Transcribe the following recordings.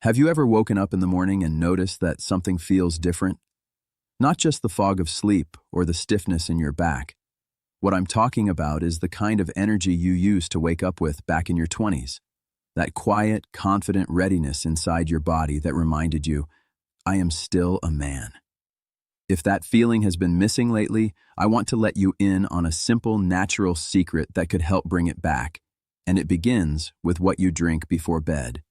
Have you ever woken up in the morning and noticed that something feels different? Not just the fog of sleep or the stiffness in your back. What I'm talking about is the kind of energy you used to wake up with back in your 20s. That quiet, confident readiness inside your body that reminded you, I am still a man. If that feeling has been missing lately, I want to let you in on a simple, natural secret that could help bring it back. And it begins with what you drink before bed.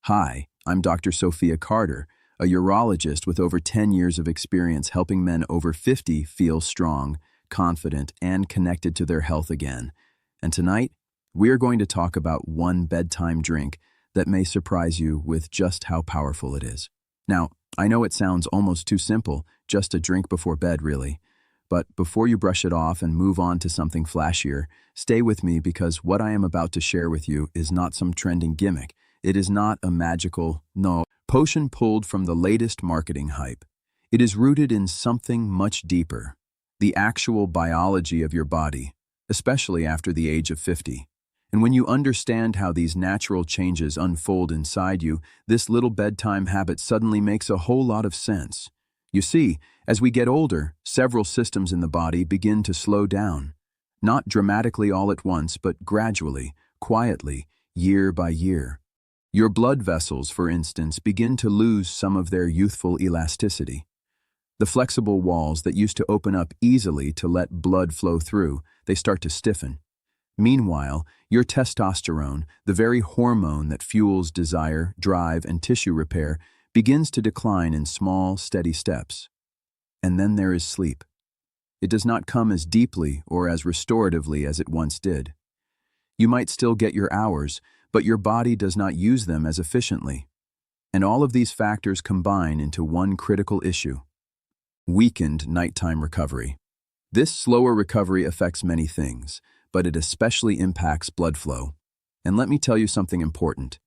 Hi, I'm Dr. Sophia Carter, a urologist with over 10 years of experience helping men over 50 feel strong, confident, and connected to their health again. And tonight, we are going to talk about one bedtime drink that may surprise you with just how powerful it is. Now, I know it sounds almost too simple, just a drink before bed really. But before you brush it off and move on to something flashier, stay with me because what I am about to share with you is not some trending gimmick. It is not a magical, potion pulled from the latest marketing hype. It is rooted in something much deeper, the actual biology of your body, especially after the age of 50. And when you understand how these natural changes unfold inside you, this little bedtime habit suddenly makes a whole lot of sense. You see, as we get older, several systems in the body begin to slow down. Not dramatically all at once, but gradually, quietly, year by year. Your blood vessels, for instance, begin to lose some of their youthful elasticity. The flexible walls that used to open up easily to let blood flow through, they start to stiffen. Meanwhile, your testosterone, the very hormone that fuels desire, drive, and tissue repair, begins to decline in small, steady steps. And then there is sleep. It does not come as deeply or as restoratively as it once did. You might still get your hours, but your body does not use them as efficiently. And all of these factors combine into one critical issue: weakened nighttime recovery. This slower recovery affects many things, but it especially impacts blood flow. And let me tell you something important.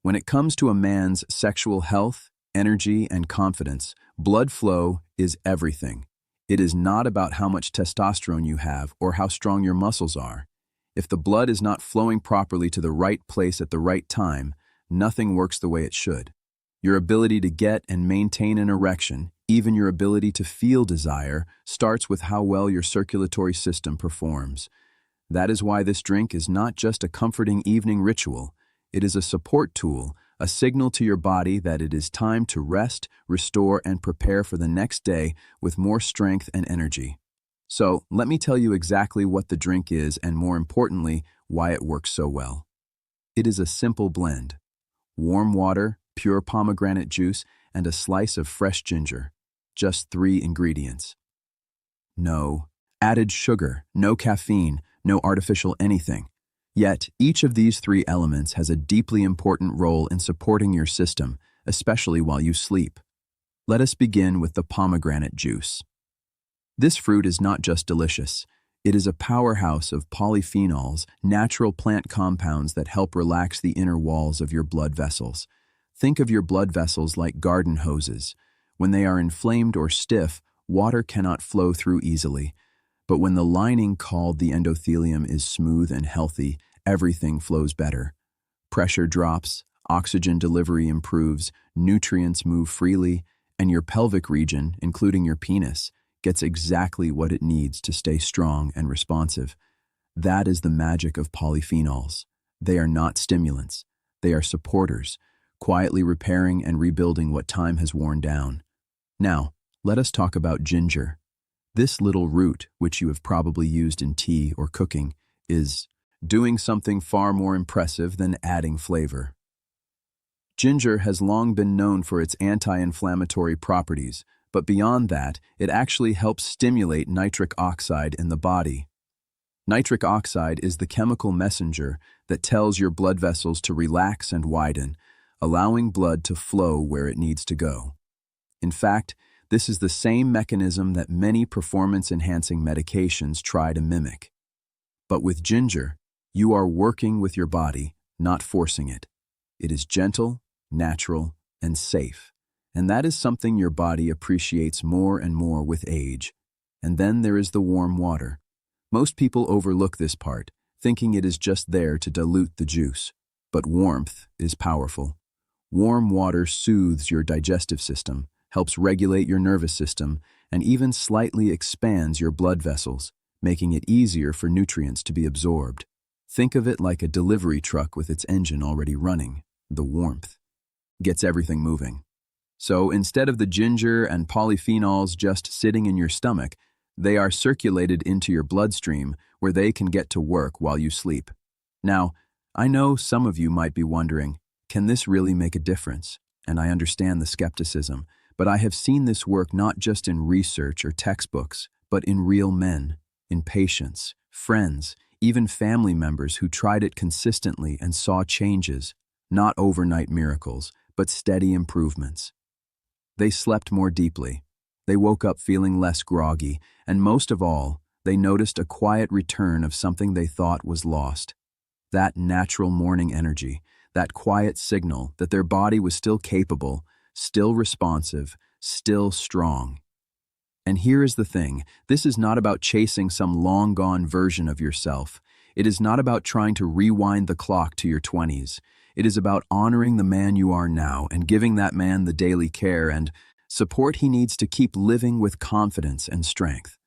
When it comes to a man's sexual health, energy, and confidence, blood flow is everything. It is not about how much testosterone you have or how strong your muscles are. If the blood is not flowing properly to the right place at the right time, nothing works the way it should. Your ability to get and maintain an erection, even your ability to feel desire, starts with how well your circulatory system performs. That is why this drink is not just a comforting evening ritual. It is a support tool, a signal to your body that it is time to rest, restore, and prepare for the next day with more strength and energy. So, let me tell you exactly what the drink is and, more importantly, why it works so well. It is a simple blend: warm water, pure pomegranate juice, and a slice of fresh ginger. Just 3 ingredients. No added sugar, no caffeine, no artificial anything. Yet, each of these 3 elements has a deeply important role in supporting your system, especially while you sleep. Let us begin with the pomegranate juice. This fruit is not just delicious. It is a powerhouse of polyphenols, natural plant compounds that help relax the inner walls of your blood vessels. Think of your blood vessels like garden hoses. When they are inflamed or stiff, water cannot flow through easily. But when the lining called the endothelium is smooth and healthy, everything flows better. Pressure drops, oxygen delivery improves, nutrients move freely, and your pelvic region, including your penis, gets exactly what it needs to stay strong and responsive. That is the magic of polyphenols. They are not stimulants. They are supporters, quietly repairing and rebuilding what time has worn down. Now, let us talk about ginger. This little root, which you have probably used in tea or cooking, is doing something far more impressive than adding flavor. Ginger has long been known for its anti-inflammatory properties, but beyond that, it actually helps stimulate nitric oxide in the body. Nitric oxide is the chemical messenger that tells your blood vessels to relax and widen, allowing blood to flow where it needs to go. In fact, this is the same mechanism that many performance-enhancing medications try to mimic. But with ginger, you are working with your body, not forcing it. It is gentle, natural, and safe. And that is something your body appreciates more and more with age. And then there is the warm water. Most people overlook this part, thinking it is just there to dilute the juice. But warmth is powerful. Warm water soothes your digestive system, helps regulate your nervous system, and even slightly expands your blood vessels, making it easier for nutrients to be absorbed. Think of it like a delivery truck with its engine already running. The warmth gets everything moving. So instead of the ginger and polyphenols just sitting in your stomach, they are circulated into your bloodstream where they can get to work while you sleep. Now, I know some of you might be wondering, can this really make a difference? And I understand the skepticism, but I have seen this work not just in research or textbooks, but in real men, in patients, friends, even family members who tried it consistently and saw changes, not overnight miracles, but steady improvements. They slept more deeply. They woke up feeling less groggy, and most of all, they noticed a quiet return of something they thought was lost. That natural morning energy, that quiet signal that their body was still capable, still responsive, still strong. And here is the thing, this is not about chasing some long-gone version of yourself. It is not about trying to rewind the clock to your 20s. It is about honoring the man you are now and giving that man the daily care and support he needs to keep living with confidence and strength.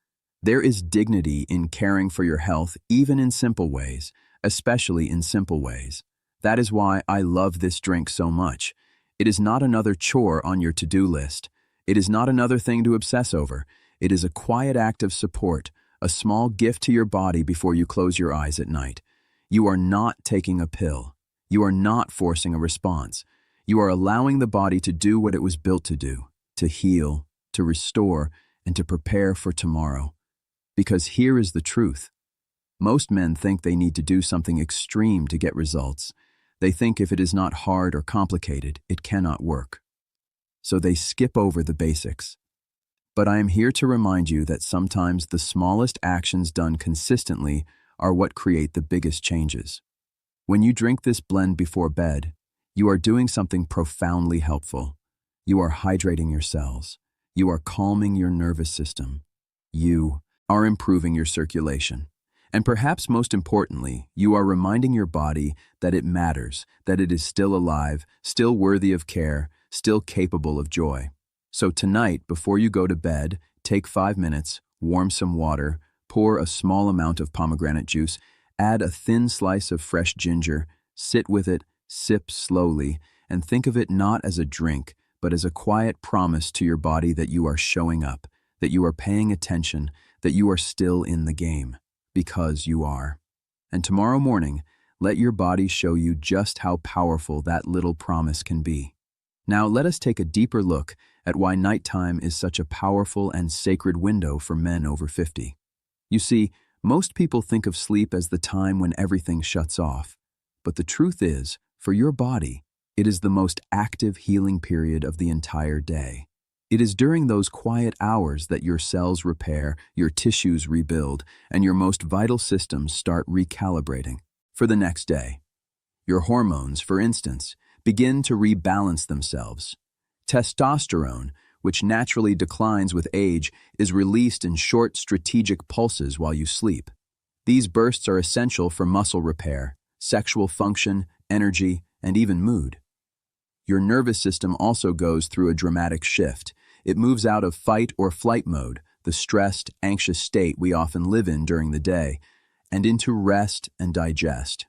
There is dignity in caring for your health, even in simple ways, especially in simple ways. That is why I love this drink so much. It is not another chore on your to-do list. It is not another thing to obsess over. It is a quiet act of support, a small gift to your body before you close your eyes at night. You are not taking a pill. You are not forcing a response. You are allowing the body to do what it was built to do, to heal, to restore, and to prepare for tomorrow. Because here is the truth. Most men think they need to do something extreme to get results. They think if it is not hard or complicated, it cannot work. So they skip over the basics. But I am here to remind you that sometimes the smallest actions done consistently are what create the biggest changes. When you drink this blend before bed, you are doing something profoundly helpful. You are hydrating your cells. You are calming your nervous system. You are improving your circulation. And perhaps most importantly, you are reminding your body that it matters, that it is still alive, still worthy of care, still capable of joy. So tonight, before you go to bed, take 5 minutes, warm some water, pour a small amount of pomegranate juice, add a thin slice of fresh ginger, sit with it, sip slowly, and think of it not as a drink, but as a quiet promise to your body that you are showing up, that you are paying attention, that you are still in the game. Because you are. And tomorrow morning, let your body show you just how powerful that little promise can be. Now let us take a deeper look at why nighttime is such a powerful and sacred window for men over 50. You see, most people think of sleep as the time when everything shuts off. But the truth is, for your body, it is the most active healing period of the entire day. It is during those quiet hours that your cells repair, your tissues rebuild, and your most vital systems start recalibrating for the next day. Your hormones, for instance, begin to rebalance themselves. Testosterone, which naturally declines with age, is released in short strategic pulses while you sleep. These bursts are essential for muscle repair, sexual function, energy, and even mood. Your nervous system also goes through a dramatic shift. It moves out of fight or flight mode, the stressed, anxious state we often live in during the day, and into rest and digest.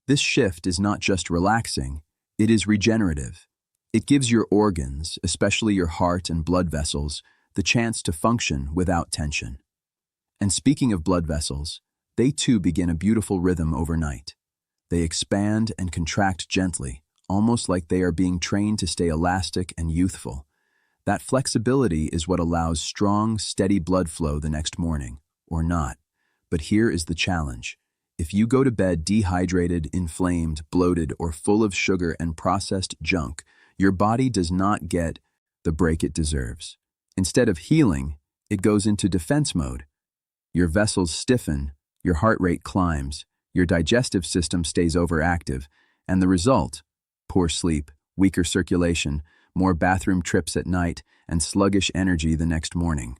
This shift is not just relaxing, it is regenerative. It gives your organs, especially your heart and blood vessels, the chance to function without tension. And speaking of blood vessels, they too begin a beautiful rhythm overnight. They expand and contract gently, almost like they are being trained to stay elastic and youthful. That flexibility is what allows strong, steady blood flow the next morning, or not. But here is the challenge. If you go to bed dehydrated, inflamed, bloated, or full of sugar and processed junk, your body does not get the break it deserves. Instead of healing, it goes into defense mode. Your vessels stiffen, your heart rate climbs, your digestive system stays overactive, and the result: poor sleep, weaker circulation, more bathroom trips at night, and sluggish energy the next morning.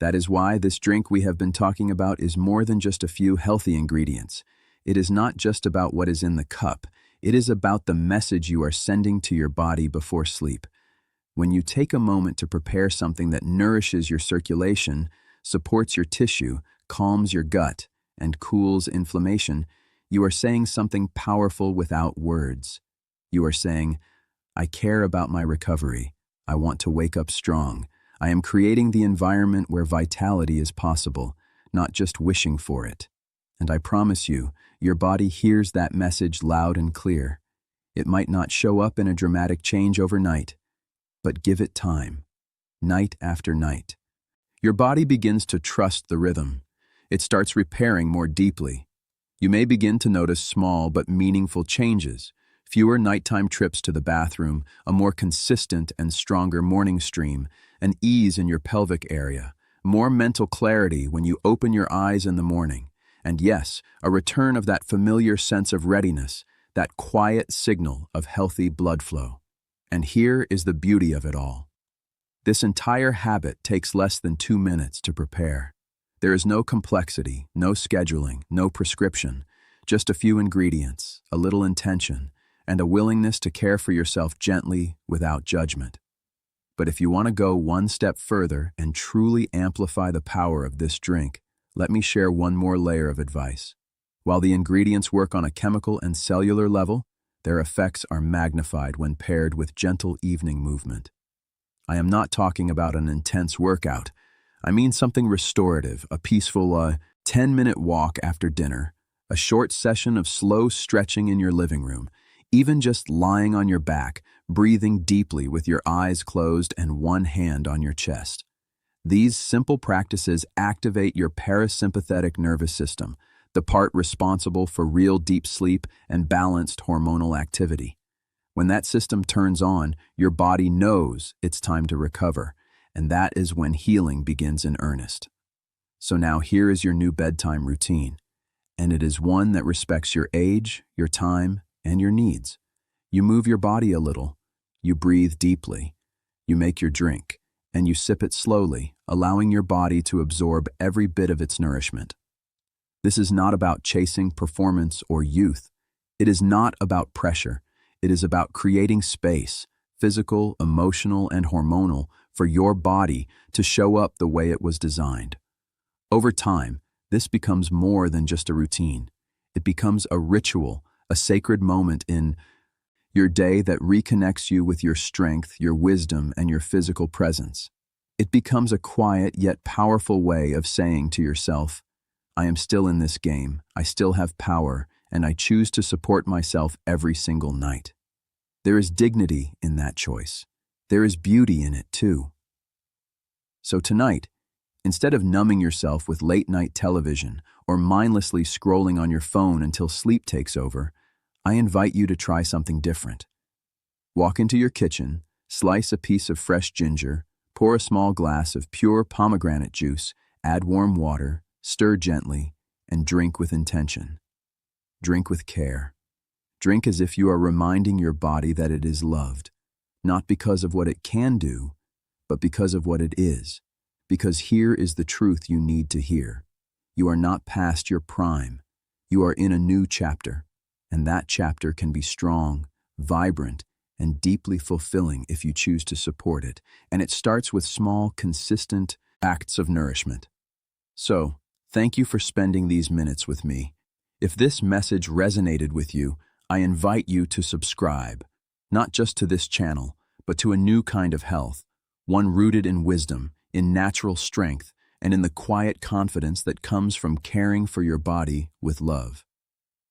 That is why this drink we have been talking about is more than just a few healthy ingredients. It is not just about what is in the cup. It is about the message you are sending to your body before sleep. When you take a moment to prepare something that nourishes your circulation, supports your tissue, calms your gut, and cools inflammation, you are saying something powerful without words. You are saying, I care about my recovery. I want to wake up strong. I am creating the environment where vitality is possible, not just wishing for it. And I promise you, your body hears that message loud and clear. It might not show up in a dramatic change overnight, but give it time, night after night. Your body begins to trust the rhythm. It starts repairing more deeply. You may begin to notice small but meaningful changes: fewer nighttime trips to the bathroom, a more consistent and stronger morning stream, an ease in your pelvic area, more mental clarity when you open your eyes in the morning, and yes, a return of that familiar sense of readiness, that quiet signal of healthy blood flow. And here is the beauty of it all. This entire habit takes less than 2 minutes to prepare. There is no complexity, no scheduling, no prescription, just a few ingredients, a little intention, and a willingness to care for yourself gently without judgment. But if you want to go one step further and truly amplify the power of this drink, let me share one more layer of advice. While the ingredients work on a chemical and cellular level, their effects are magnified when paired with gentle evening movement. I am not talking about an intense workout. I mean something restorative, a peaceful 10-minute walk after dinner, a short session of slow stretching in your living room, even just lying on your back, breathing deeply with your eyes closed and one hand on your chest. These simple practices activate your parasympathetic nervous system, the part responsible for real deep sleep and balanced hormonal activity. When that system turns on, your body knows it's time to recover, and that is when healing begins in earnest. So now here is your new bedtime routine, and it is one that respects your age, your time, and your needs. You move your body a little, you breathe deeply, you make your drink, and you sip it slowly, allowing your body to absorb every bit of its nourishment. This is not about chasing performance or youth. It is not about pressure. It is about creating space, physical, emotional, and hormonal, for your body to show up the way it was designed. Over time, this becomes more than just a routine. It becomes a ritual, a sacred moment in your day that reconnects you with your strength, your wisdom, and your physical presence. It becomes a quiet yet powerful way of saying to yourself, I am still in this game, I still have power, and I choose to support myself every single night. There is dignity in that choice. There is beauty in it too. So tonight, instead of numbing yourself with late-night television or mindlessly scrolling on your phone until sleep takes over, I invite you to try something different. Walk into your kitchen, slice a piece of fresh ginger, pour a small glass of pure pomegranate juice, add warm water, stir gently, and drink with intention. Drink with care. Drink as if you are reminding your body that it is loved, not because of what it can do, but because of what it is. Because here is the truth you need to hear. You are not past your prime. You are in a new chapter, and that chapter can be strong, vibrant, and deeply fulfilling if you choose to support it. And it starts with small, consistent acts of nourishment. So, thank you for spending these minutes with me. If this message resonated with you, I invite you to subscribe, not just to this channel, but to a new kind of health, one rooted in wisdom, in natural strength, and in the quiet confidence that comes from caring for your body with love.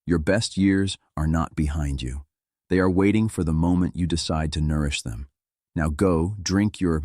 Your best years are not behind you. They are waiting for the moment you decide to nourish them. Now go, drink your